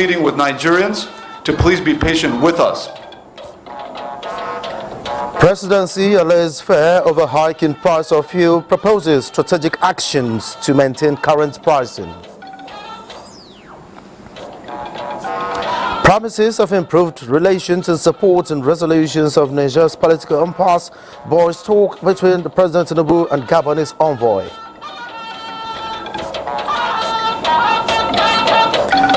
pleading with Nigerians to please be patient with us. Presidency allays fear over hike in price of fuel, proposes strategic actions to maintain current pricing. Promises of improved relations and support and resolutions of Nigeria's political impasse, boys talk between the President Tinubu and Gabonese envoy.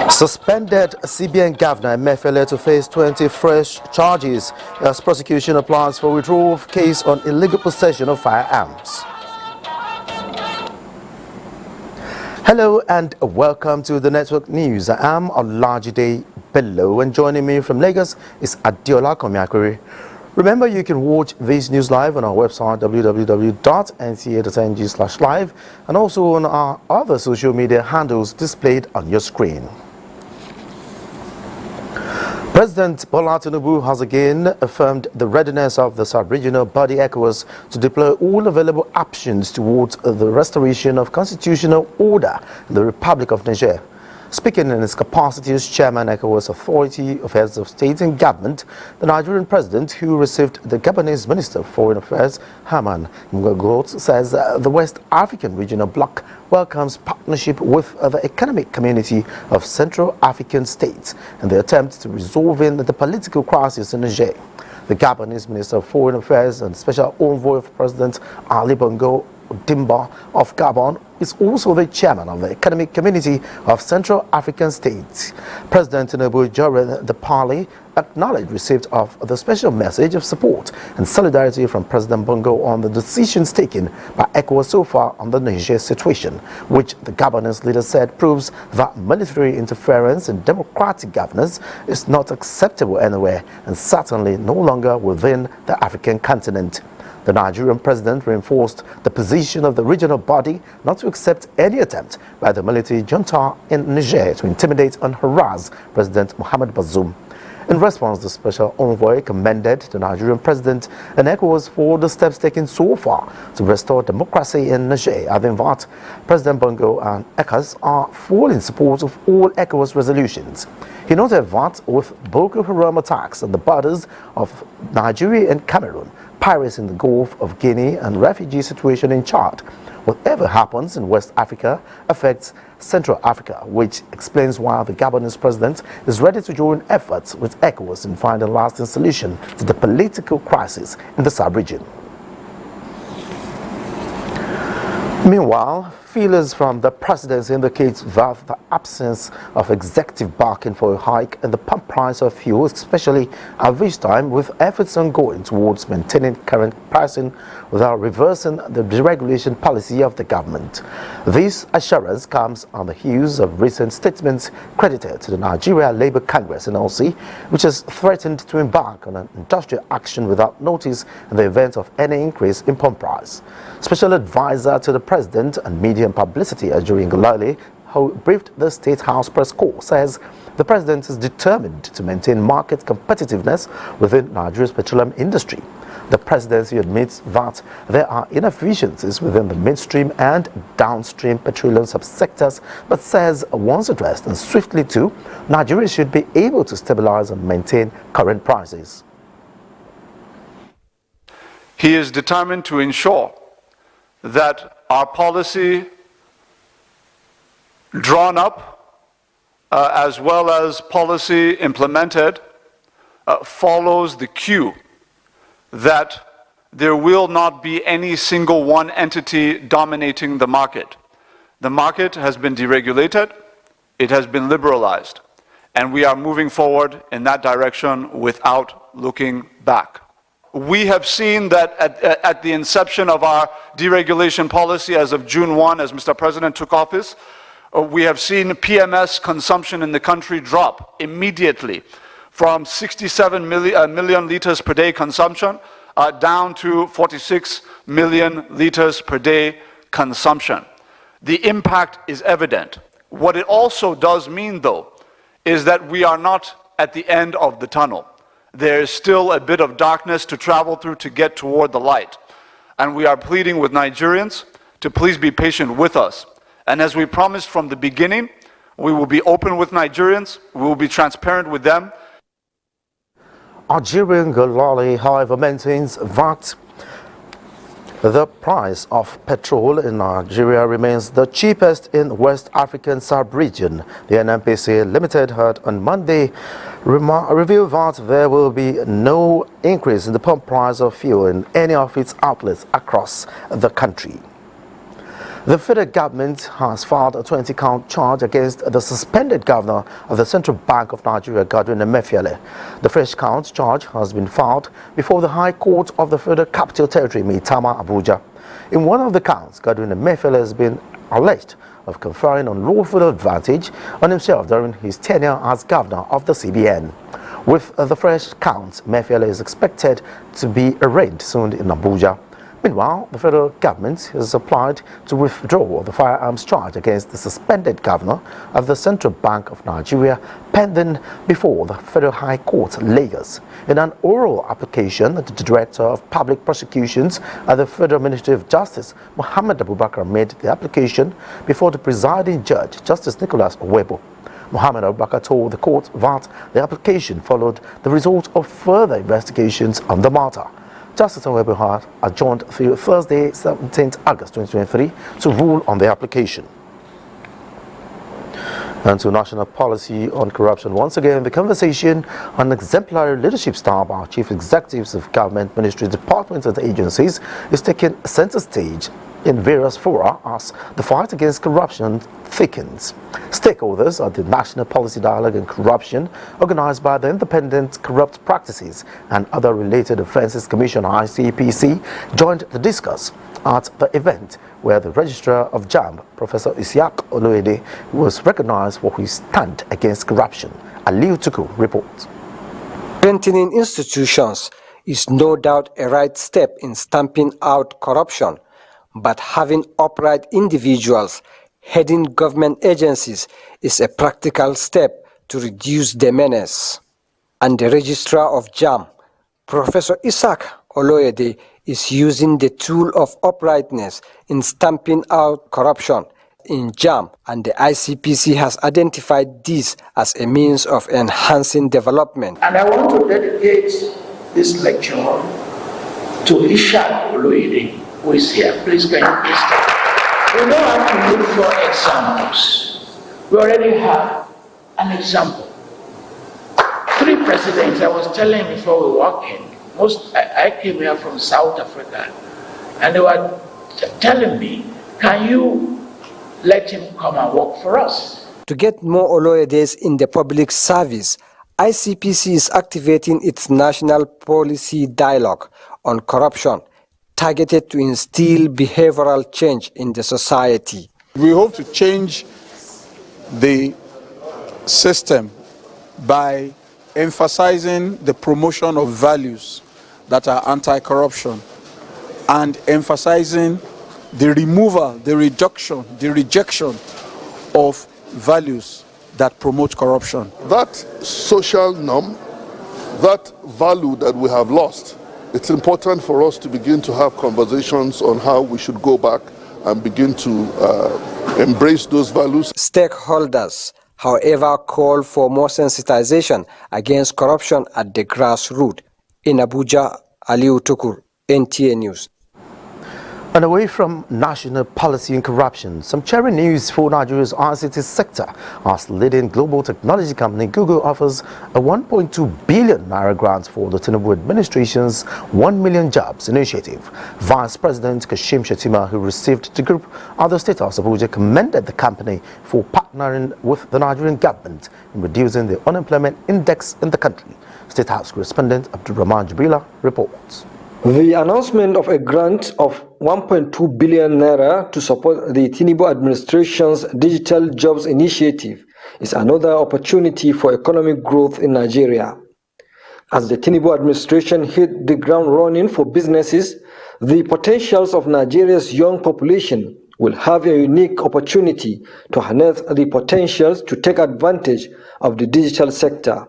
Suspended CBN Governor Emefiele to face 20 fresh charges as prosecution applies for withdrawal of case on illegal possession of firearms. Hello and welcome to the Network News. I am Olajide Bello and joining me from Lagos is Adiola Komiakuri. Remember, you can watch these news live on our website www.nta.ng/live and also on our other social media handles displayed on your screen. President Bala Tinubu has again affirmed the readiness of the sub-regional body ECOWAS to deploy all available options towards the restoration of constitutional order in the Republic of Niger. Speaking in his capacity as Chairman ECOWAS Authority of Heads of State and Government, the Nigerian President, who received the Gabonese Minister of Foreign Affairs, Herman Ngogot, says the West African Regional Bloc welcomes partnership with the economic community of Central African states in the attempt to resolving the political crisis in Niger. The Gabonese Minister of Foreign Affairs and Special Envoy of President Ali Bongo Dimba of Gabon is also the chairman of the Economic Community of Central African States. President Tinubu during the parley acknowledged receipt of the special message of support and solidarity from President Bongo on the decisions taken by ECOWAS so far on the Niger situation, which the Gabonese leader said proves that military interference in democratic governance is not acceptable anywhere and certainly no longer within the African continent. The Nigerian president reinforced the position of the regional body not to accept any attempt by the military junta in Niger to intimidate and harass President Mohammed. In response, the special envoy commended the Nigerian president and ECOWAS for the steps taken so far to restore democracy in Niger, adding that President Bongo and ECOWAS are full in support of all ECOWAS resolutions. He noted that with Boko Haram attacks on the borders of Nigeria and Cameroon, pirates in the Gulf of Guinea and refugee situation in Chad, whatever happens in West Africa affects Central Africa, which explains why the Gabonese president is ready to join efforts with ECOWAS in finding a lasting solution to the political crisis in the sub-region. Meanwhile, feelers from the presidency indicate that the absence of executive backing for a hike in the pump price of fuel, especially at this time, with efforts ongoing towards maintaining current pricing without reversing the deregulation policy of the government. This assurance comes on the heels of recent statements credited to the Nigeria Labour Congress (NLC), which has threatened to embark on an industrial action without notice in the event of any increase in pump price. Special advisor to the president and media and publicity Ajuri Ngulale, who briefed the State House press corps, says the president is determined to maintain market competitiveness within Nigeria's petroleum industry. The presidency admits that there are inefficiencies within the midstream and downstream petroleum subsectors, but says once addressed and swiftly too, Nigeria should be able to stabilize and maintain current prices. He is determined to ensure that our policy drawn up as well as policy implemented follows the cue that there will not be any single one entity dominating the market. The market has been deregulated, it has been liberalized, and we are moving forward in that direction without looking back. We have seen that at the inception of our deregulation policy as of June 1, as Mr. President took office, we have seen PMS consumption in the country drop immediately from 67 million liters per day consumption down to 46 million liters per day consumption. The impact is evident. What it also does mean, though, is that we are not at the end of the tunnel. There is still a bit of darkness to travel through to get toward the light. And we are pleading with Nigerians to please be patient with us. And as we promised from the beginning, We will be open with Nigerians. We will be transparent with them. Algerian Galali, however, maintains that the price of petrol in Nigeria remains the cheapest in West African sub-region. The NNPC Limited heard on Monday revealed that there will be no increase in the pump price of fuel in any of its outlets across the country. The federal government has filed a 20-count charge against the suspended governor of the Central Bank of Nigeria, Godwin Emefiele. The fresh count charge has been filed before the High Court of the Federal Capital Territory, Maitama, Abuja. In one of the counts, Godwin Emefiele has been alleged of conferring unlawful advantage on himself during his tenure as governor of the CBN. With the fresh counts, Emefiele is expected to be arraigned soon in Abuja. Meanwhile, the federal government has applied to withdraw the firearms charge against the suspended governor of the Central Bank of Nigeria, pending before the Federal High Court, Lagos. In an oral application, the Director of Public Prosecutions at the Federal Ministry of Justice, Mohammed made the application before the presiding judge, Justice Nicholas Owebo. Mohammed told the court that the application followed the result of further investigations on the matter. Justice Owebo had adjourned through Thursday, 17th August 2023 to rule on the application. And to national policy on corruption, once again, the conversation on exemplary leadership style by chief executives of government, ministries, departments and agencies is taking center stage in various fora as the fight against corruption thickens. Stakeholders at the National Policy Dialogue on Corruption, organized by the Independent Corrupt Practices and Other Related Offences Commission (ICPC), joined the discuss at the event where the Registrar of JAMB, Professor Isiaq Oloyede, was recognized for his stand against corruption. Aliu Tuku reports. Strengthening institutions is no doubt a right step in stamping out corruption, but having upright individuals heading government agencies is a practical step to reduce the menace. And the Registrar of JAMB, Professor Isiaq Oloyede, is using the tool of uprightness in stamping out corruption in JAMB, and the ICPC has identified this as a means of enhancing development. And I want to dedicate this lecture to Isiaq Oloyede, who is here. Please, can you please start? We don't have to look for examples. We already have an example. 3 presidents, I was telling before we walk in, I came here from South Africa, and they were telling me, can you let him come and work for us? To get more Oloyedes in the public service, ICPC is activating its national policy dialogue on corruption, targeted to instill behavioral change in the society. We hope to change the system by emphasizing the promotion of values that are anti-corruption and emphasizing the removal, the reduction, the rejection of values that promote corruption. That social norm, that value that we have lost, it's important for us to begin to have conversations on how we should go back and begin to embrace those values. Stakeholders, however, call for more sensitization against corruption at the grassroots. In Abuja, Aliu Tukur, NTA News. And away from national policy and corruption, some cheering news for Nigeria's ICT sector as leading global technology company Google offers a 1.2 billion naira grant for the Tinubu administration's 1 million jobs initiative. Vice President Kashim Shettima, who received the group at the State House of Abuja, commended the company for partnering with the Nigerian government in reducing the unemployment index in the country. State House correspondent Abdulrahman Jibrila reports. The announcement of a grant of 1.2 billion naira to support the Tinubu administration's digital jobs initiative is another opportunity for economic growth in Nigeria. As the Tinubu administration hit the ground running for businesses, the potentials of Nigeria's young population will have a unique opportunity to harness the potentials to take advantage of the digital sector.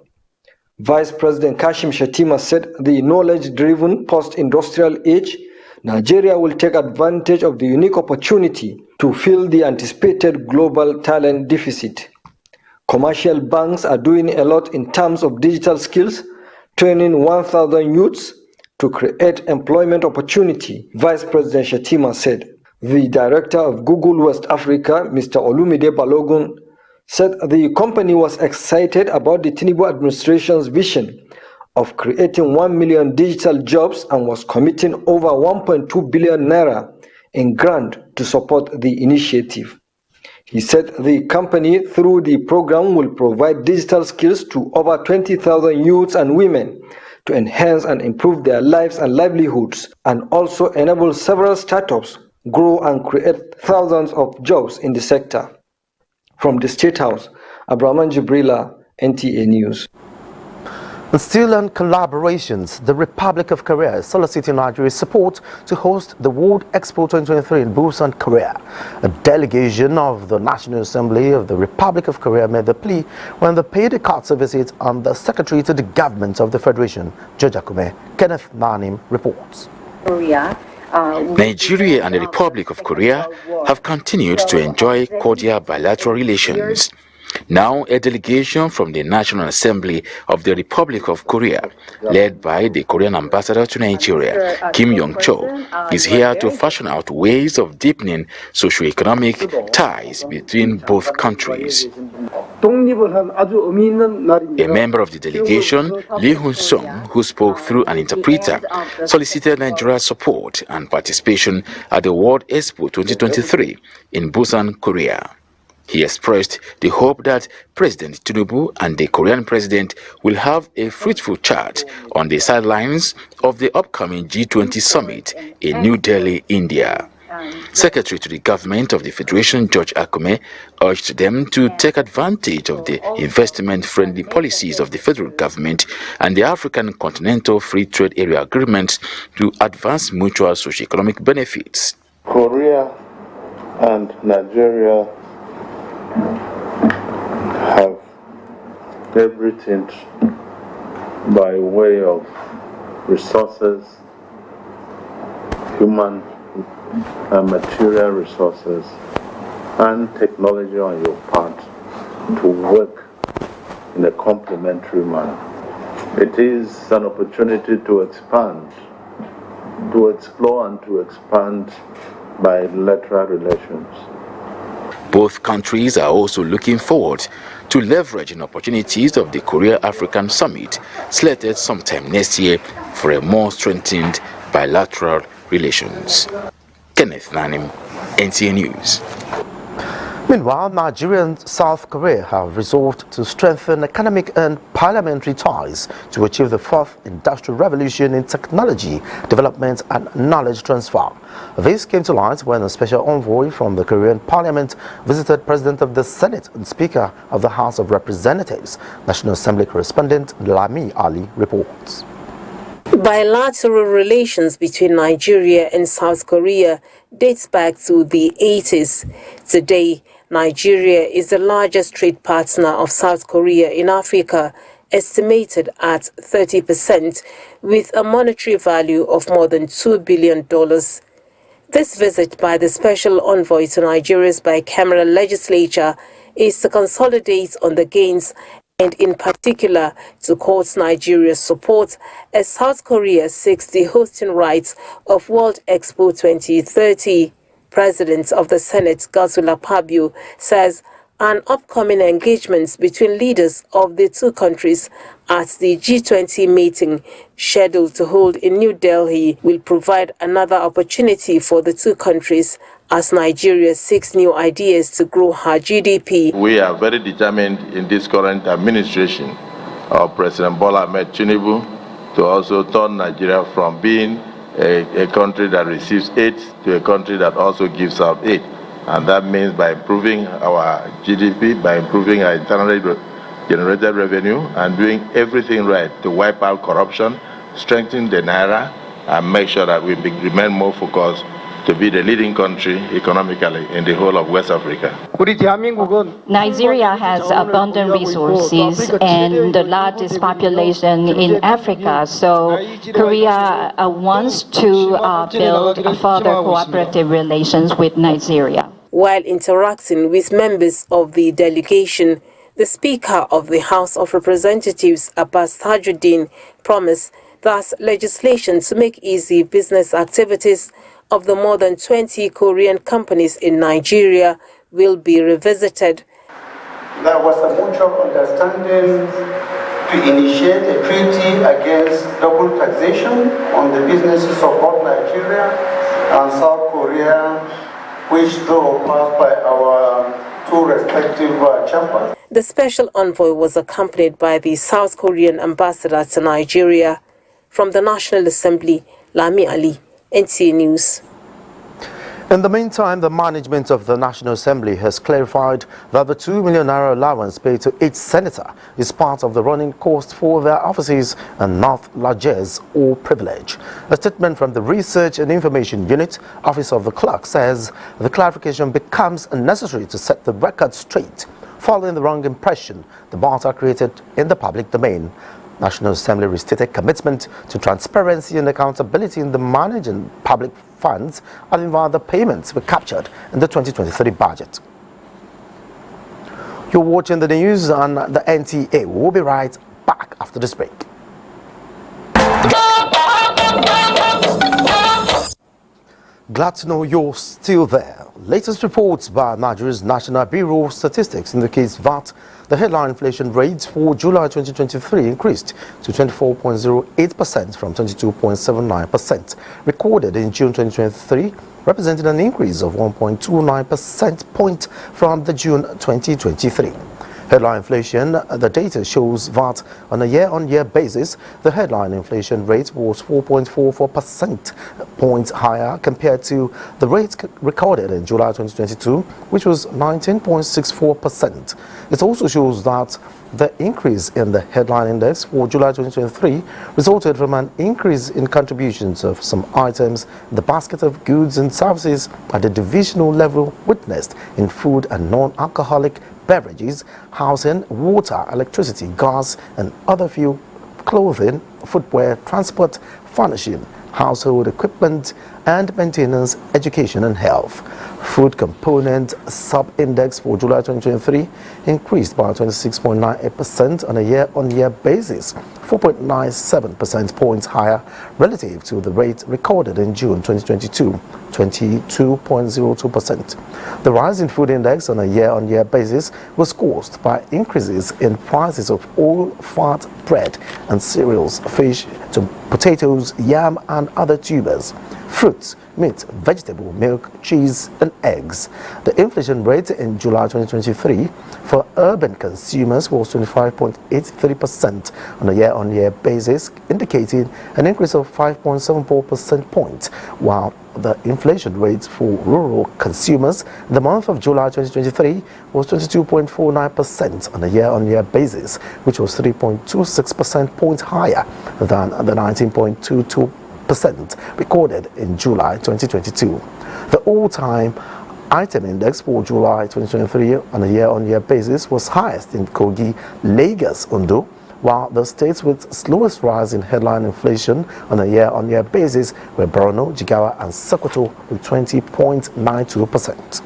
Vice President Kashim Shettima said the knowledge-driven post-industrial age, Nigeria will take advantage of the unique opportunity to fill the anticipated global talent deficit. Commercial banks are doing a lot in terms of digital skills, training 1,000 youths to create employment opportunity, Vice President Shetima said. The director of Google West Africa, Mr. Olumide Balogun, said the company was excited about the Tinubu administration's vision of creating 1 million digital jobs and was committing over 1.2 billion naira in grant to support the initiative. He said the company, through the program, will provide digital skills to over 20,000 youths and women to enhance and improve their lives and livelihoods, and also enable several startups grow and create thousands of jobs in the sector. From the State House, Abraman Jibrila, NTA News. And still on collaborations, the Republic of Korea is soliciting Nigeria's support to host the World Expo 2023 in Busan, Korea. A delegation of the National Assembly of the Republic of Korea made the plea when they paid a courtesy visit on the Secretary to the Government of the Federation, George Akume. Kenneth Nanim reports. Nigeria and the Republic of Korea have continued to enjoy cordial bilateral relations. Now, a delegation from the National Assembly of the Republic of Korea, led by the Korean ambassador to Nigeria, Kim Yong-cho, is here to fashion out ways of deepening socio-economic ties between both countries. A member of the delegation, Lee Hun-sung, who spoke through an interpreter, solicited Nigeria's support and participation at the World Expo 2023 in Busan, Korea. He expressed the hope that President Tinubu and the Korean president will have a fruitful chat on the sidelines of the upcoming G20 summit in New Delhi, India. Secretary to the Government of the Federation, George Akume, urged them to take advantage of the investment-friendly policies of the federal government and the African Continental Free Trade Area Agreement to advance mutual socio-economic benefits. Korea and Nigeria have everything by way of resources, human and material resources, and technology on your part to work in a complementary manner. It is an opportunity to expand, to explore and to expand bilateral relations. Both countries are also looking forward to leveraging opportunities of the Korea-African Summit, slated sometime next year for a more strengthened bilateral relations. Kenneth Nanim, NTA News. Meanwhile, Nigeria and South Korea have resolved to strengthen economic and parliamentary ties to achieve the fourth industrial revolution in technology, development and knowledge transfer. This came to light when a special envoy from the Korean Parliament visited President of the Senate and Speaker of the House of Representatives. National Assembly correspondent Lami Ali reports. Bilateral relations between Nigeria and South Korea dates back to the 80s. Today, Nigeria is the largest trade partner of South Korea in Africa, estimated at 30%, with a monetary value of more than $2 billion. This visit by the special envoy to Nigeria's bicameral legislature is to consolidate on the gains and in particular to court Nigeria's support as South Korea seeks the hosting rights of World Expo 2030. President of the Senate, Godswill Akpabio, says an upcoming engagement between leaders of the two countries at the G20 meeting scheduled to hold in New Delhi will provide another opportunity for the two countries as Nigeria seeks new ideas to grow her GDP. We are very determined in this current administration of President Bala Tinubu to also turn Nigeria from being a country that receives aid to a country that also gives out aid. And that means by improving our GDP, by improving our internally generated revenue, and doing everything right to wipe out corruption, strengthen the Naira, and make sure that we remain more focused to be the leading country economically in the whole of West Africa. Nigeria has abundant resources and the largest population in Africa, so Korea wants to build further cooperative relations with Nigeria. While interacting with members of the delegation, The Speaker of the House of Representatives, Abbas Tajuddin, promised that legislation to make easy business activities of the more than 20 Korean companies in Nigeria will be revisited. There was a mutual understanding to initiate a treaty against double taxation on the businesses of both Nigeria and South Korea, which though passed by our two respective chambers. The special envoy was accompanied by the South Korean ambassador to Nigeria. From the National Assembly, Lami Ali, NTA News. In the meantime, the management of the National Assembly has clarified that the 2 million naira allowance paid to each senator is part of the running cost for their offices and not largesse or privilege. A statement from the Research and Information Unit, Office of the Clerk, says the clarification becomes necessary to set the record straight following the wrong impression the matter created in the public domain. National Assembly restated commitment to transparency and accountability in the managing public funds, adding that the payments were captured in the 2023 budget. You're watching the news on the NTA. We'll be right back after this break. Glad to know you're still there. Latest reports by Nigeria's National Bureau of Statistics indicates that the headline inflation rate for July 2023 increased to 24.08% from 22.79% recorded in June 2023, representing an increase of 1.29 percentage point from the June 2023. Headline inflation, the data shows that on a year-on-year basis, the headline inflation rate was 4.44% points higher compared to the rate recorded in July 2022, which was 19.64%. It also shows that the increase in the headline index for July 2023 resulted from an increase in contributions of some items in the basket of goods and services at the divisional level witnessed in food and non-alcoholic beverages, housing, water, electricity, gas, and other fuel, clothing, footwear, transport, furnishing, household equipment and maintenance, education and health. Food component sub-index for July 2023 increased by 26.98% on a year-on-year basis, 4.97 percentage points higher relative to the rate recorded in June 2022, 22.02%. The rise in food index on a year-on-year basis was caused by increases in prices of oil, fat, bread and cereals, fish, to potatoes, yam and other tubers, fruits, meat, vegetable, milk, cheese and eggs. The inflation rate in July 2023 for urban consumers was 25.83% on a year-on-year basis, indicating an increase of 5.74 percentage points, while the inflation rate for rural consumers in the month of July 2023 was 22.49% on a year-on-year basis, which was 3.26 percentage points higher than the 19.22% recorded in July 2022. The all-time item index for July 2023 on a year-on-year basis was highest in Kogi, Lagos, Ondo, while the states with slowest rise in headline inflation on a year-on-year basis were Borno, Jigawa and Sokoto with 20.92%.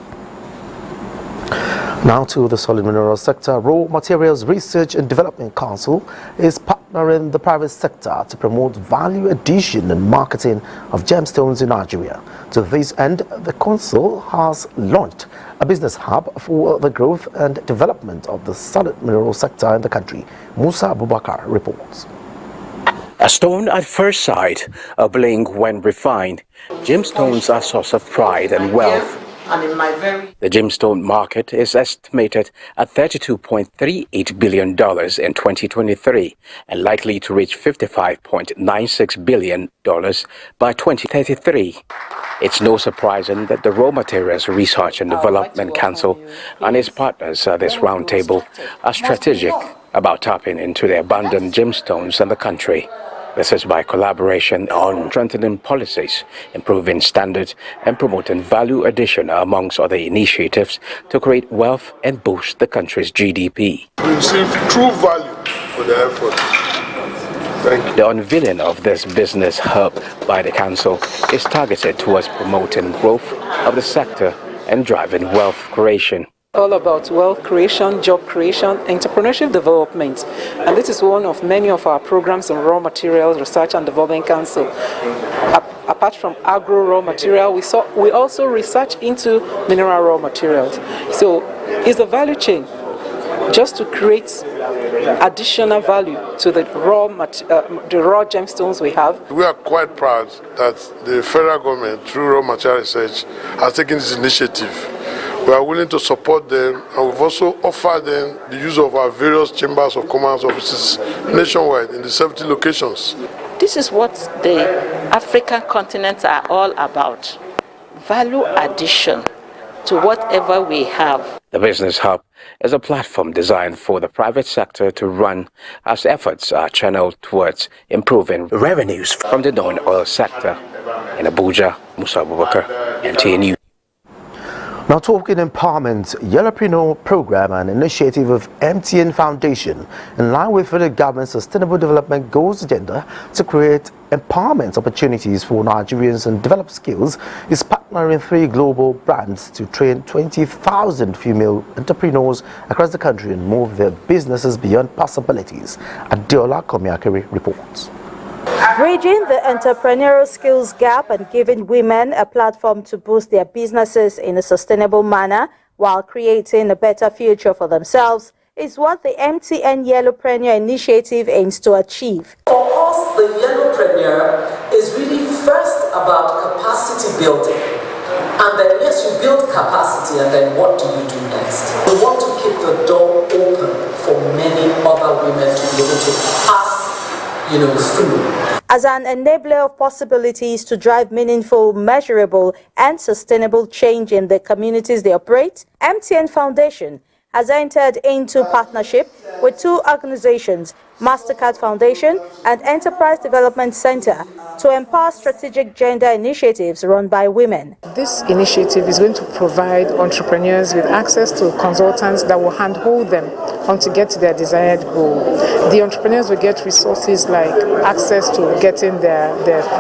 Now to the solid mineral sector. Raw Materials Research and Development Council is partnering the private sector to promote value addition and marketing of gemstones in Nigeria. To this end, the council has launched a business hub for the growth and development of the solid mineral sector in the country. Musa Abubakar reports. A stone at first sight, a bling when refined, gemstones are a source of pride and wealth. The gemstone market is estimated at $32.38 billion in 2023 and likely to reach $55.96 billion by 2033. It's no surprising that the Raw Materials Research and Development Council and its partners at this roundtable are strategic about tapping into the abundant gemstones in the country. This is by collaboration on strengthening policies, improving standards, and promoting value addition amongst other initiatives to create wealth and boost the country's GDP. We receive true value for the effort. Thank you. The unveiling of this business hub by the council is targeted towards promoting growth of the sector and driving wealth creation. All about wealth creation, job creation, entrepreneurship development. And this is one of many of our programs in Raw Materials Research and Development Council. Apart from agro raw material, we also research into mineral raw materials. So it's a value chain just to create additional value to the raw gemstones we have. We are quite proud that the federal government, through Raw Material Research, has taken this initiative. We are willing to support them, and we've also offered them the use of our various chambers of commerce offices nationwide in the 70 locations. This is what the African continents are all about. Value addition to whatever we have. The Business Hub is a platform designed for the private sector to run as efforts are channeled towards improving revenues from the non-oil sector. In Abuja, Musa Abubakar, MTN News. Now talking empowerment, Yellow Premier program and initiative of MTN Foundation in line with the government's Sustainable Development Goals agenda to create empowerment opportunities for Nigerians and develop skills is partnering 3 global brands to train 20,000 female entrepreneurs across the country and move their businesses beyond possibilities. Adeola Komiakere reports. Bridging the entrepreneurial skills gap and giving women a platform to boost their businesses in a sustainable manner while creating a better future for themselves is what the MTN Yellow Premier initiative aims to achieve. For us, the Yellow Premier is really first about capacity building. And then, yes, you build capacity, and then what do you do next? We want to keep the door open for many other women to be able to pass through. As an enabler of possibilities to drive meaningful, measurable and sustainable change in the communities they operate, MTN Foundation has entered into partnership with 2 organizations, Mastercard Foundation and Enterprise Development Center, to empower strategic gender initiatives run by women. This initiative is going to provide entrepreneurs with access to consultants that will handhold them on to get to their desired goal. The entrepreneurs will get resources like access to getting their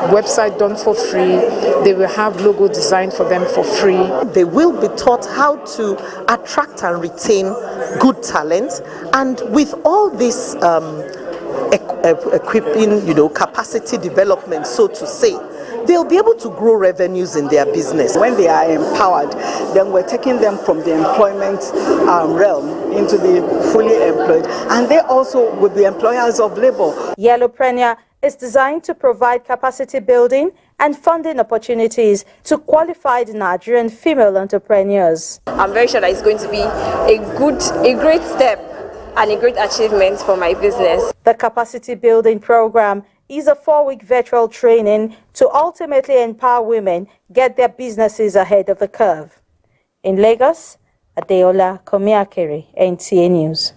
website done for free. They will have logo designed for them for free. They will be taught how to attract and retain good talent, and with all this equipping, capacity development, so to say, they'll be able to grow revenues in their business. When they are empowered, then we're taking them from the employment realm into the fully employed, and they also will be employers of labor. Yellow Premier is designed to provide capacity building and funding opportunities to qualified Nigerian female entrepreneurs. I'm very sure that it's going to be a great step and a great achievement for my business. The capacity building program is a 4-week virtual training to ultimately empower women get their businesses ahead of the curve. In Lagos, Adeola Komiakere, NTA News.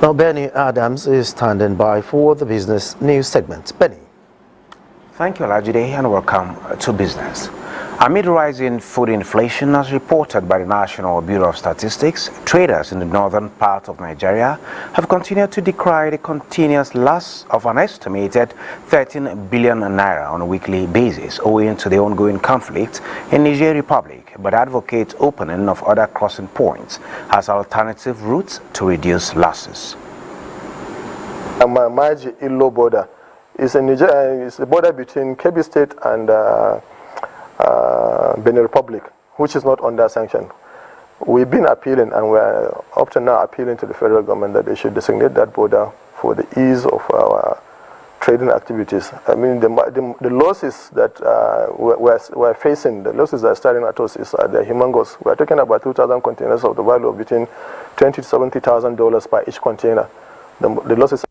Now Benny Adams is standing by for the business news segment. Benny. Thank you, Olajide, and welcome to business. Amid rising food inflation, as reported by the National Bureau of Statistics, traders in the northern part of Nigeria have continued to decry the continuous loss of an estimated 13 billion naira on a weekly basis owing to the ongoing conflict in Niger Republic, but advocate opening of other crossing points as alternative routes to reduce losses. Maji Illo border is a border between Kebbi State and Benin Republic, which is not under sanction. We've been appealing, and we're up to now appealing to the federal government that they should designate that border for the ease of our trading activities. I mean, the losses that we're facing, the losses that are starting at us they're humongous. We're talking about 2,000 containers of the value of between $20,000 to $70,000 per each container. The losses.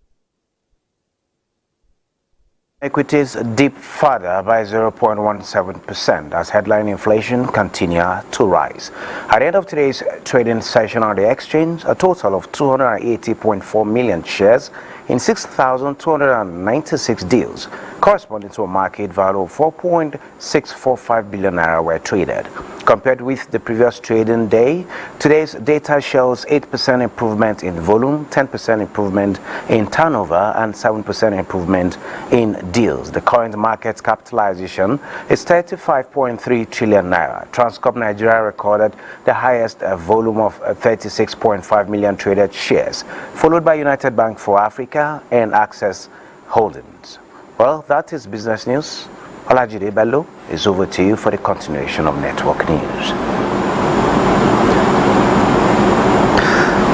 Equities dip further by 0.17% as headline inflation continue to rise. At the end of today's trading session on the exchange, a total of 280.4 million shares in 6,296 deals corresponding to a market value of 4.645 billion naira were traded. Compared with the previous trading day, today's data shows 8% improvement in volume, 10% improvement in turnover, and 7% improvement in deals. The current market capitalization is 35.3 trillion naira. Transcorp Nigeria recorded the highest volume of 36.5 million traded shares, followed by United Bank for Africa and Access Holdings. Well, that is business news. Olajide Bello is over to you for the continuation of network news.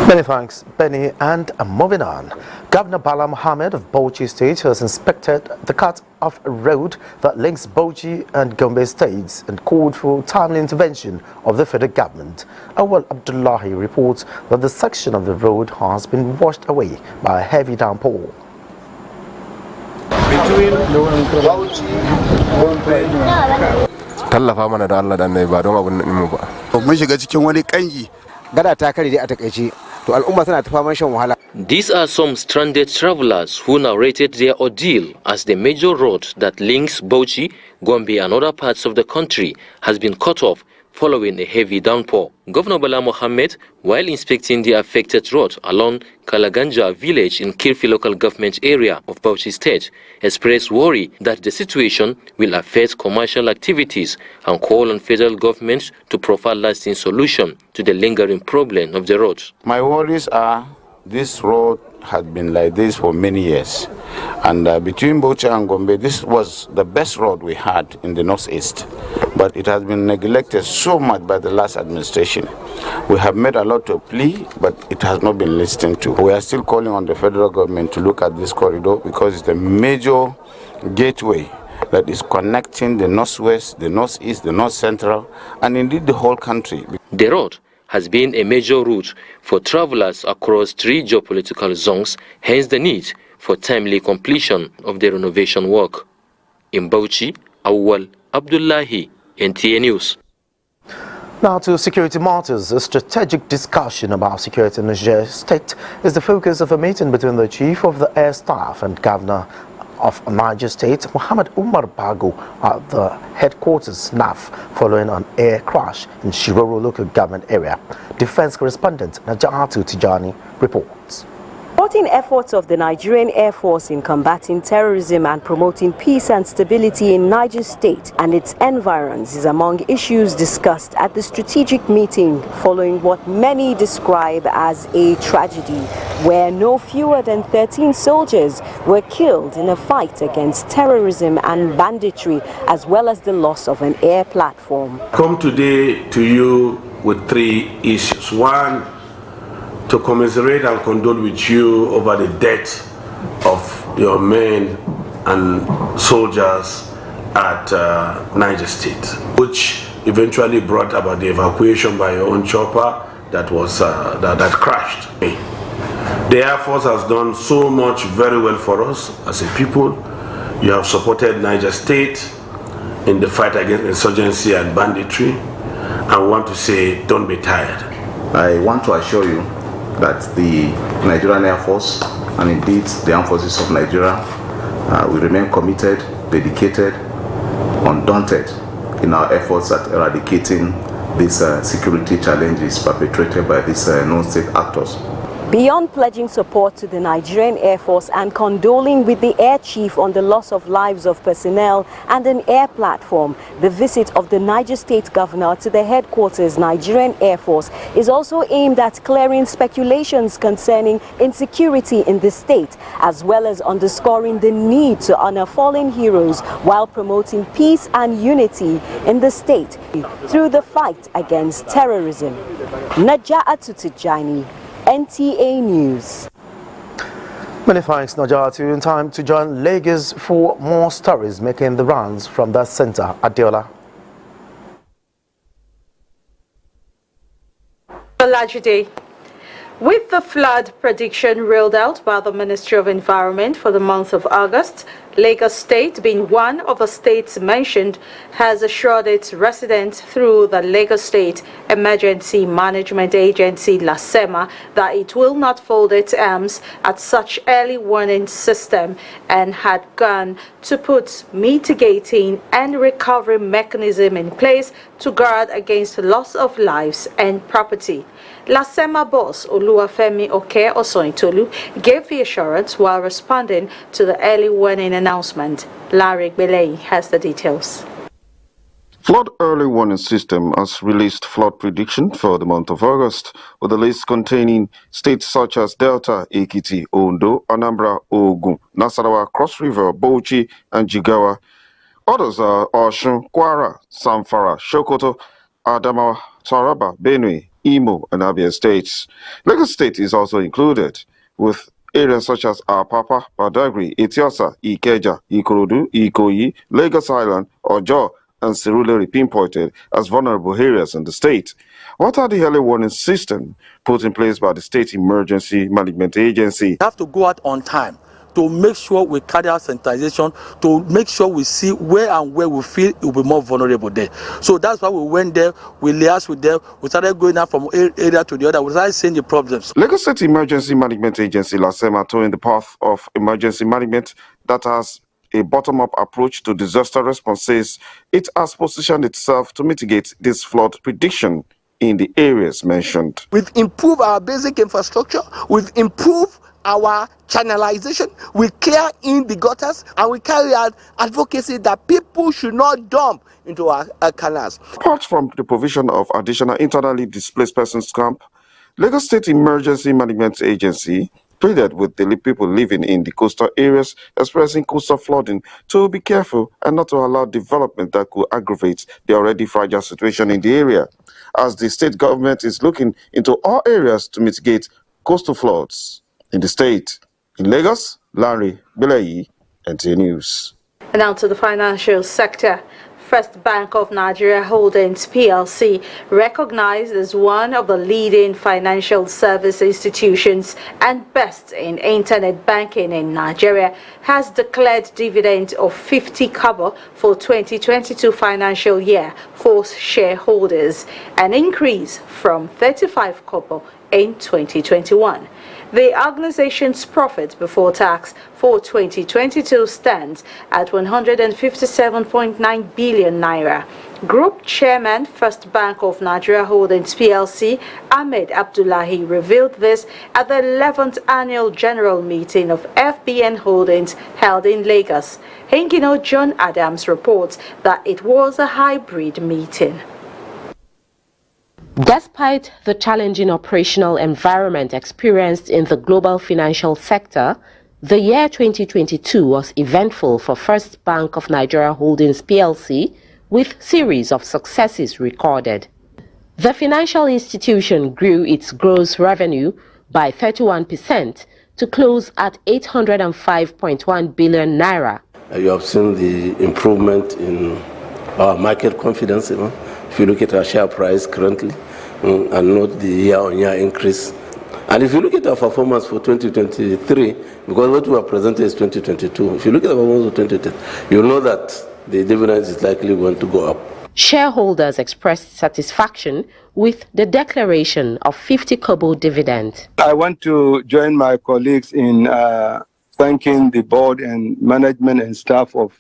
Many thanks, Benny. And moving on, Governor Bala Mohammed of Bauchi State has inspected the cut-off road that links Bauchi and Gombe states and called for timely intervention of the federal government. Awal Abdullahi reports that the section of the road has been washed away by a heavy downpour. Tallafa mana da Allah dan nayi ba don abun nan mu ba. Mun shiga cikin wani kangi. Gada ta kare dai a takeice. To al'umma tana ta faman shan wahala. These are some stranded travelers who narrated their ordeal as the major road that links Bauchi, Gombe and other parts of the country has been cut off following a heavy downpour. Governor Bala Mohammed, while inspecting the affected road along Kalaganja village in Kirfi local government area of Bauchi State, expressed worry that the situation will affect commercial activities and called on federal government to provide lasting solution to the lingering problem of the road. My worries are this road had been like this for many years, and between Bauchi and Gombe, this was the best road we had in the northeast, but it has been neglected so much by the last administration. We have made a lot of plea, but it has not been listened to. We are still calling on the federal government to look at this corridor because it's the major gateway that is connecting the northwest, the northeast, the north central, and indeed the whole country. The road has been a major route for travelers across 3 geopolitical zones, hence the need for timely completion of the renovation work. In Bauchi, Awal Abdullahi, NTA News. Now to security matters. A strategic discussion about security in Niger State is the focus of a meeting between the Chief of the Air Staff and Governor of Niger State, Mohammed Umar Bago, at the headquarters NAF, following an air crash in Shiroro local government area. Defense correspondent Najatu Tijani reports. Supporting efforts of the Nigerian Air Force in combating terrorism and promoting peace and stability in Niger State and its environs is among issues discussed at the strategic meeting following what many describe as a tragedy, where no fewer than 13 soldiers were killed in a fight against terrorism and banditry, as well as the loss of an air platform. Come today to you with 3 issues. One, to commiserate and condole with you over the death of your men and soldiers at Niger State, which eventually brought about the evacuation by your own chopper that was that crashed. The Air Force has done so much very well for us as a people. You have supported Niger State in the fight against insurgency and banditry. I want to say, don't be tired. I want to assure you that the Nigerian Air Force and indeed the armed forces of Nigeria will remain committed, dedicated, undaunted in our efforts at eradicating these security challenges perpetrated by these non-state actors. Beyond pledging support to the Nigerian Air Force and condoling with the Air Chief on the loss of lives of personnel and an air platform, the visit of the Niger State Governor to the headquarters Nigerian Air Force is also aimed at clearing speculations concerning insecurity in the state, as well as underscoring the need to honor fallen heroes while promoting peace and unity in the state through the fight against terrorism. Naja'atu Tijani, NTA News. Many thanks, Najatu. In time to join Lagos for more stories making the rounds from that center. Adiola. Olajide. With the flood prediction rolled out by the Ministry of Environment for the month of August, Lagos State, being one of the states mentioned, has assured its residents through the Lagos State Emergency Management Agency, LASEMA, that it will not fold its arms at such early warning system and had gone to put mitigating and recovery mechanism in place to guard against loss of lives and property. LASEMA boss Oluwafemi Oke Osointolu gave the assurance while responding to the early warning announcement. Larry Belay has the details. Flood early warning system has released flood prediction for the month of August, with a list containing states such as Delta, Ekiti, Ondo, Anambra, Ogun, Nasarawa, Cross River, Bauchi, and Jigawa. Others are Osun, Kwara, Zamfara, Sokoto, Adamawa, Taraba, Benue, Imo, and Abia states. Lagos State is also included, with areas such as Apapa, Badagry, Etiosa, Ikeja, Ikorodu, Ikoyi, Lagos Island, Ojo, and Surulere pinpointed as vulnerable areas in the state. What are the early warning system put in place by the State Emergency Management Agency? We have to go out on time to make sure we carry out sensitization, to make sure we see where and where we feel it will be more vulnerable there. So that's why we went there, we liaised with them, we started going out from area to the other, we started seeing the problems. Lagos State Emergency Management Agency, LASEMA, towing the path of emergency management that has a bottom-up approach to disaster response, says it has positioned itself to mitigate this flood prediction in the areas mentioned. We've improved our basic infrastructure, we've improved our channelization, we clear in the gutters, and we carry out advocacy that people should not dump into our canals. Apart from the provision of additional internally displaced persons camp, Lagos State Emergency Management Agency pleaded with the people living in the coastal areas experiencing coastal flooding to be careful and not to allow development that could aggravate the already fragile situation in the area, as the state government is looking into all areas to mitigate coastal floods in the state. In Lagos, Larry Belayi, NTA News. And now to the financial sector. First Bank of Nigeria Holdings PLC, recognized as one of the leading financial service institutions and best in internet banking in Nigeria, has declared dividend of 50 kobo for 2022 financial year for shareholders, an increase from 35 kobo in 2021. The organization's profit before tax for 2022 stands at 157.9 billion naira. Group Chairman, First Bank of Nigeria Holdings PLC, Ahmed Abdullahi, revealed this at the 11th Annual General Meeting of FBN Holdings held in Lagos. Hengino John Adams reports that it was a hybrid meeting. Despite the challenging operational environment experienced in the global financial sector, the year 2022 was eventful for First Bank of Nigeria Holdings PLC, with series of successes recorded. The financial institution grew its gross revenue by 31% to close at 805.1 billion naira. You have seen the improvement in our market confidence. If you look at our share price currently, and note the year-on-year increase. And if you look at our performance for 2023, because what we have presented is 2022, if you look at the performance of 2023, you'll know that the dividend is likely going to go up. Shareholders expressed satisfaction with the declaration of 50 kobo dividend. I want to join my colleagues in thanking the board and management and staff of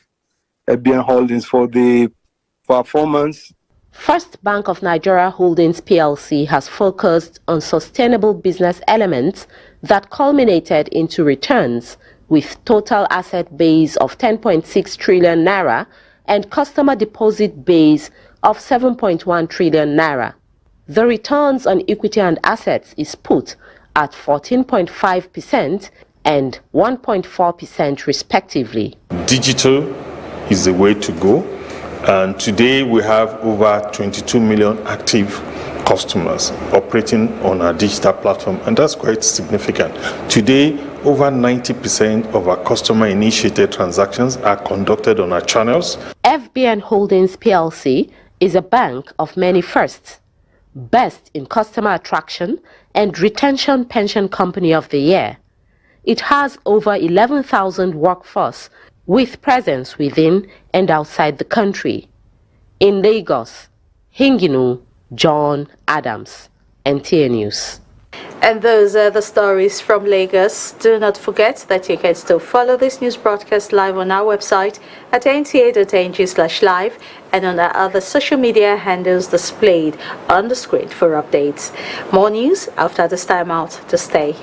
FBN Holdings for the performance. First Bank of Nigeria Holdings PLC has focused on sustainable business elements that culminated into returns, with total asset base of 10.6 trillion naira and customer deposit base of 7.1 trillion naira. The returns on equity and assets is put at 14.5% and 1.4% respectively. Digital is the way to go. And today we have over 22 million active customers operating on our digital platform, and that's quite significant. Today, over 90% of our customer-initiated transactions are conducted on our channels. FBN Holdings PLC is a bank of many firsts. Best in Customer Attraction and Retention Pension Company of the Year. It has over 11,000 workforce with presence within and outside the country. In Lagos, Hinginu, John Adams, NTA News. And those are the stories from Lagos. Do not forget that you can still follow this news broadcast live on our website at nta.ng/live and on our other social media handles displayed on the screen for updates. More news after this time out. To stay.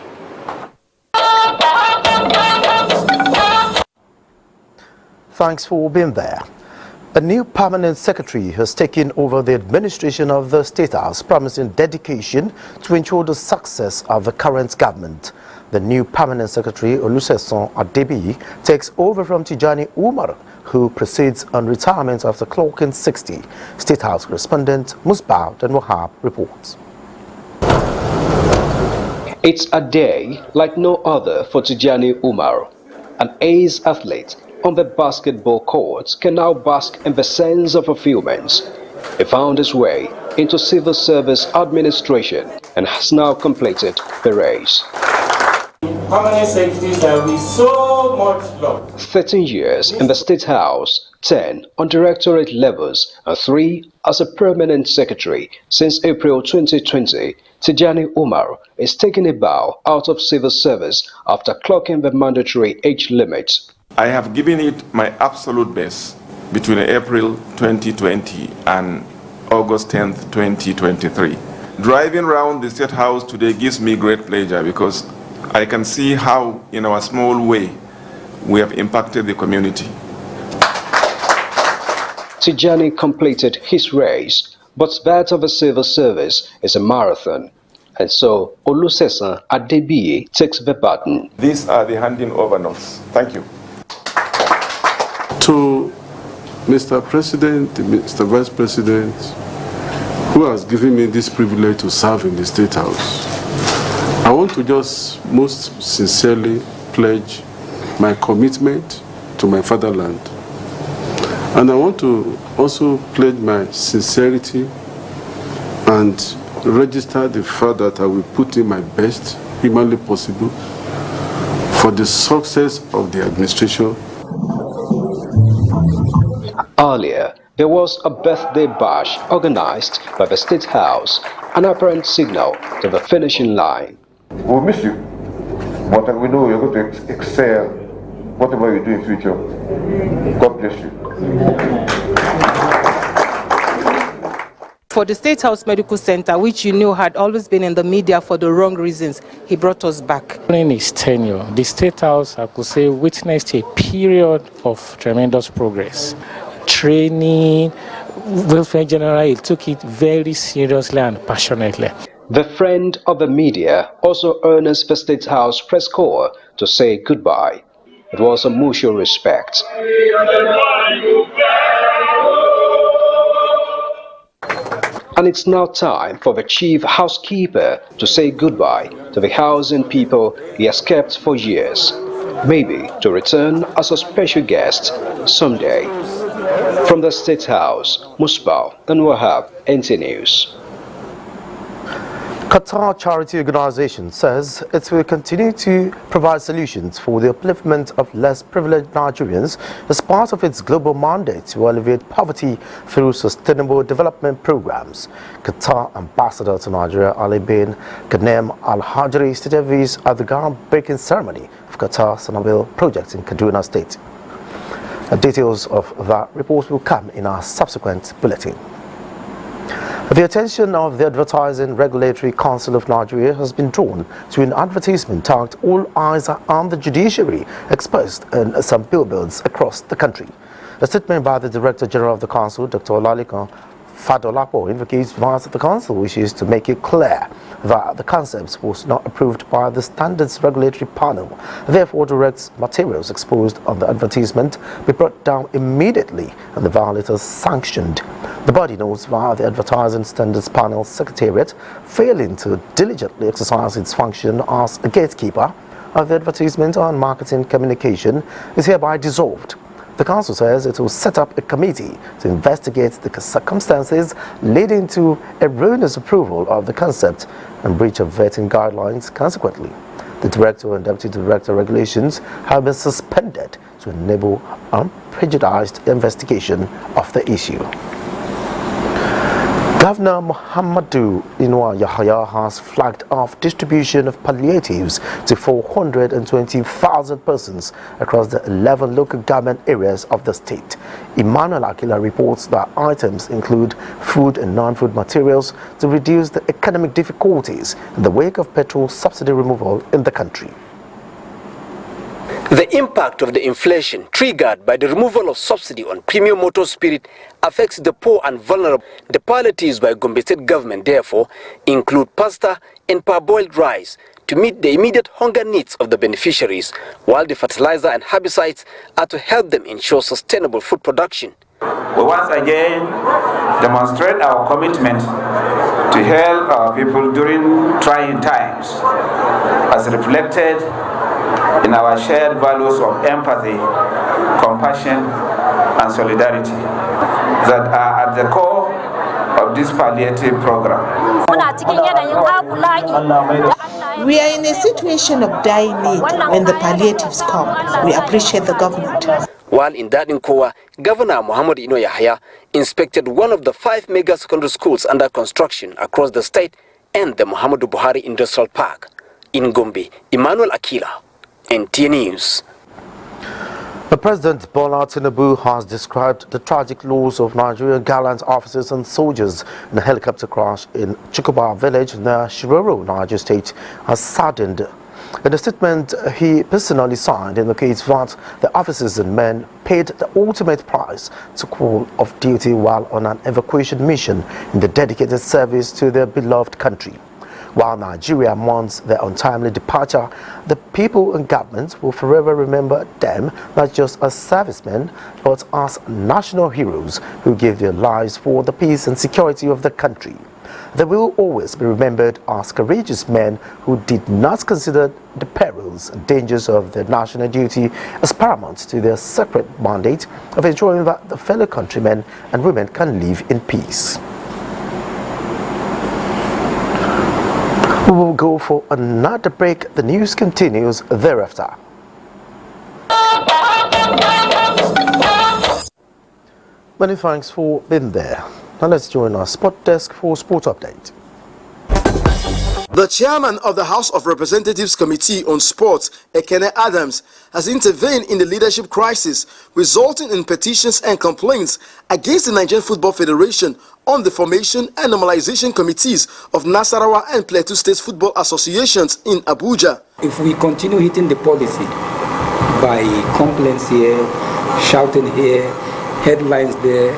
Thanks for being there. A new permanent secretary has taken over the administration of the State House, promising dedication to ensure the success of the current government. The new permanent secretary, Olusegun Adebiyi, takes over from Tijani Umar, who proceeds on retirement after clocking 60. State House correspondent Musbah and Wahab reports. It's a day like no other for Tijani Umar, an ace athlete on the basketball court can now bask in the sense of fulfillment. He found his way into civil service administration and has now completed the race. Permanent secretaries have been so much love. 13 years in the State House, 10 on directorate levels, and 3 as a permanent secretary since April 2020, Tijani Umar is taking a bow out of civil service after clocking the mandatory age limit. I have given it my absolute best between April 2020 and August 10th, 2023. Driving around the State House today gives me great pleasure because I can see how, in our small way, we have impacted the community. Tijani completed his race, but that of a civil service is a marathon. And so Olusegun Adebiyi takes the baton. These are the handing over notes. Thank you. To Mr. President, Mr. Vice President, who has given me this privilege to serve in the State House, I want to just most sincerely pledge my commitment to my fatherland. And I want to also pledge my sincerity and register the fact that I will put in my best, humanly possible, for the success of the administration. Earlier, there was a birthday bash organized by the State House, an apparent signal to the finishing line. We'll miss you, but we know you're going to excel whatever you do in future. God bless you. For the State House Medical Center, which you know had always been in the media for the wrong reasons, he brought us back. During his tenure, the State House, I could say, witnessed a period of tremendous progress. Training, welfare in general, he took it very seriously and passionately. The friend of the media also urged the State House press corps to say goodbye. It was a mutual respect. And it's now time for the chief housekeeper to say goodbye to the housing people he has kept for years, maybe to return as a special guest someday. From the State House, Musbah and Wahab, NTA News. Qatar Charity Organization says it will continue to provide solutions for the upliftment of less privileged Nigerians as part of its global mandate to alleviate poverty through sustainable development programs. Qatar Ambassador to Nigeria Ali bin Ghanem Al Hajri stated this at the groundbreaking ceremony of Qatar Sanabil project in Kaduna State. Details of that report will come in our subsequent bulletin. The attention of the Advertising Regulatory Council of Nigeria has been drawn to an advertisement tagged "All Eyes Are on the Judiciary" exposed in some billboards across the country. A statement by the Director General of the Council, Dr. Olalekan Fadolapo, indicates that the Council wishes to make it clear that the concept was not approved by the Standards Regulatory Panel, therefore directs materials exposed on the advertisement be brought down immediately and the violators sanctioned. The body notes that the Advertising Standards Panel Secretariat, failing to diligently exercise its function as a gatekeeper of the advertisement and marketing communication, is hereby dissolved. The Council says it will set up a committee to investigate the circumstances leading to erroneous approval of the concept and breach of vetting guidelines consequently. The Director and Deputy Director regulations have been suspended to enable unprejudiced investigation of the issue. Governor Mohammed Yahya has flagged off distribution of palliatives to 420,000 persons across the 11 local government areas of the state. Emmanuel Akila reports that items include food and non-food materials to reduce the economic difficulties in the wake of petrol subsidy removal in the country. The impact of the inflation triggered by the removal of subsidy on premium motor spirit affects the poor and vulnerable. The palliatives by Gombe State government therefore include pasta and parboiled rice to meet the immediate hunger needs of the beneficiaries, while the fertilizer and herbicides are to help them ensure sustainable food production. We once again demonstrate our commitment to help our people during trying times, as reflected in our shared values of empathy, compassion, and solidarity that are at the core of this palliative program. We are in a situation of dire need when the palliatives come. We appreciate the government. While in that Nkowa, Governor Mohammed Yahya inspected one of the 5 mega secondary schools under construction across the state and the Muhammadu Buhari Industrial Park. In Gombe, Emmanuel Akila, NTA News. The President Bala has described the tragic loss of Nigerian gallant officers and soldiers in a helicopter crash in Chikoba village near Shiroro, Niger State, as saddened. In a statement he personally signed, indicates that the officers and men paid the ultimate price to call off duty while on an evacuation mission in the dedicated service to their beloved country. While Nigeria mourns their untimely departure, the people and government will forever remember them not just as servicemen, but as national heroes who gave their lives for the peace and security of the country. They will always be remembered as courageous men who did not consider the perils and dangers of their national duty as paramount to their sacred mandate of ensuring that the fellow countrymen and women can live in peace. We will go for another break. The news continues thereafter. Many thanks for being there. Now let's join our sport desk for sport update. The chairman of the House of Representatives Committee on Sports, Ekene Adams, has intervened in the leadership crisis resulting in petitions and complaints against the Nigerian Football Federation on the formation and normalization committees of Nasarawa and Plateau State Football Associations in Abuja. If we continue hitting the policy by complaints here, shouting here, headlines there,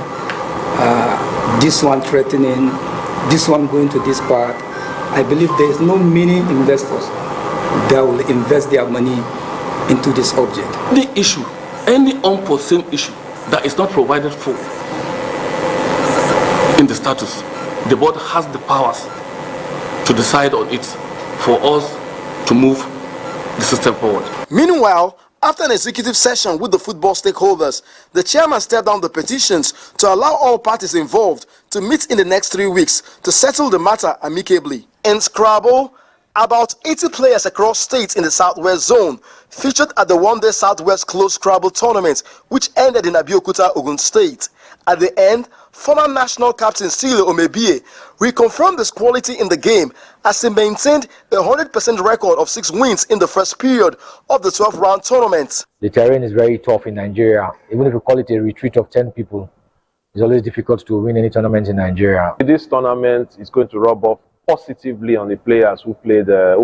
this one threatening, this one going to this part, I believe there is no many investors that will invest their money into this object. The issue, any unforeseen issue that is not provided for in the status, the board has the powers to decide on it for us to move the system forward. Meanwhile, after an executive session with the football stakeholders, the chairman stepped down the petitions to allow all parties involved to meet in the next 3 weeks to settle the matter amicably. In Scrabble, about 80 players across states in the Southwest Zone featured at the one-day Southwest Closed Scrabble tournament, which ended in Abeokuta, Ogun State. At the end, former national captain Sile Omebie reconfirmed his quality in the game as he maintained a 100% record of 6 wins in the first period of the 12-round tournament. The terrain is very tough in Nigeria. Even if you call it a retreat of 10 people, it's always difficult to win any tournament in Nigeria. This tournament is going to rub off positively on the players who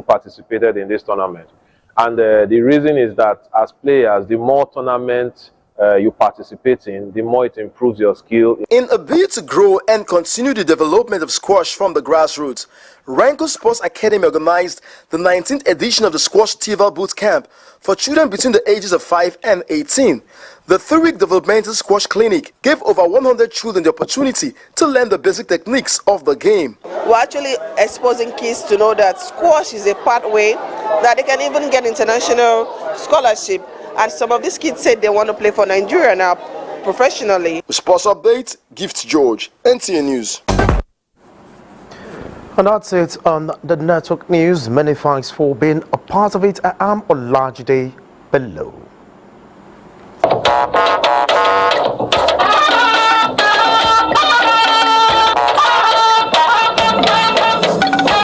participated in this tournament. And the reason is that as players, the more tournaments you participate in, the more it improves your skill. In a bid to grow and continue the development of squash from the grassroots, Ranko Sports Academy organized the 19th edition of the Squash Tival Boot Camp for children between the ages of 5 and 18. The 3-week developmental squash clinic gave over 100 children the opportunity to learn the basic techniques of the game. We're actually exposing kids to know that squash is a pathway that they can even get international scholarship. And some of these kids said they want to play for Nigeria now professionally. Sports update, Gift George, NTA News. And that's it on the network news. Many thanks for being a part of it. I am Olajide Bello.